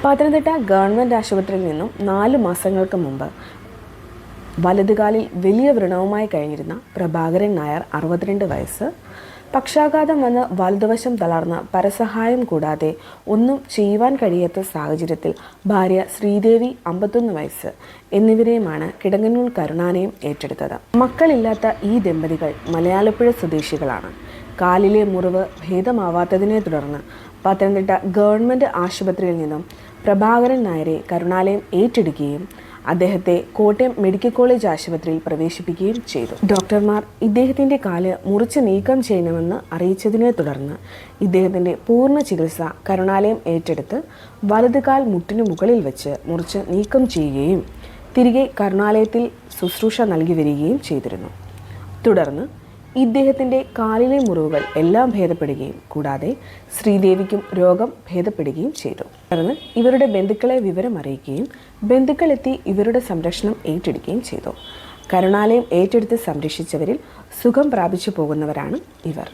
Pathanamthitta government ആശുപത്രിയിൽ നിന്നും 4 മാസങ്ങൾക്ക് മുമ്പ് വലതുകാലിൽ വലിയ വ്രണവുമായി കഴിഞ്ഞിരുന്ന പ്രഭാകരൻ നായർ 62 വയസ്സ്, പക്ഷാഘാതം വന്ന് വലതുവശം തളർന്ന് പരസഹായം കൂടാതെ ഒന്നും ചെയ്യുവാൻ കഴിയാത്ത സാഹചര്യത്തിൽ ഭാര്യ ശ്രീദേവി 51 വയസ്സ് എന്നിവരെയുമാണ് കിടങ്ങന്നൂർ കരുണാലയം ഏറ്റെടുത്തത്. മക്കളില്ലാത്ത ഈ ദമ്പതികൾ മലയാളപ്പുഴ സ്വദേശികളാണ്. കാലിലെ മുറിവ് ഭേദമാവാത്തതിനെ തുടർന്ന് പത്തനംതിട്ട ഗവൺമെൻറ് ആശുപത്രിയിൽ നിന്നും പ്രഭാകരൻ നായരെ കരുണാലയം ഏറ്റെടുക്കുകയും അദ്ദേഹത്തെ കോട്ടയം മെഡിക്കൽ കോളേജ് ആശുപത്രിയിൽ പ്രവേശിപ്പിക്കുകയും ചെയ്തു. ഡോക്ടർമാർ ഇദ്ദേഹത്തിൻ്റെ കാല് മുറിച്ച് നീക്കം ചെയ്യണമെന്ന് അറിയിച്ചതിനെ തുടർന്ന് ഇദ്ദേഹത്തിൻ്റെ പൂർണ്ണ ചികിത്സ കരുണാലയം ഏറ്റെടുത്ത് വലതുകാൽ മുട്ടിനു മുകളിൽ വെച്ച് മുറിച്ച് നീക്കം ചെയ്യുകയും തിരികെ കരുണാലയത്തിൽ ശുശ്രൂഷ നൽകി വരികയും ചെയ്തിരുന്നു. തുടർന്ന് ഇദ്ദേഹത്തിൻ്റെ കാലിലെ മുറിവുകൾ എല്ലാം ഭേദപ്പെടുകയും കൂടാതെ ശ്രീദേവിക്കും രോഗം ഭേദപ്പെടുകയും ചെയ്തു. തുടർന്ന് ഇവരുടെ ബന്ധുക്കളെ വിവരം അറിയിക്കുകയും ബന്ധുക്കളെത്തി ഇവരുടെ സംരക്ഷണം ഏറ്റെടുക്കുകയും ചെയ്തു. കരുണാലയം ഏറ്റെടുത്ത് സംരക്ഷിച്ചവരിൽ സുഖം പ്രാപിച്ചു പോകുന്നവരാണ് ഇവർ.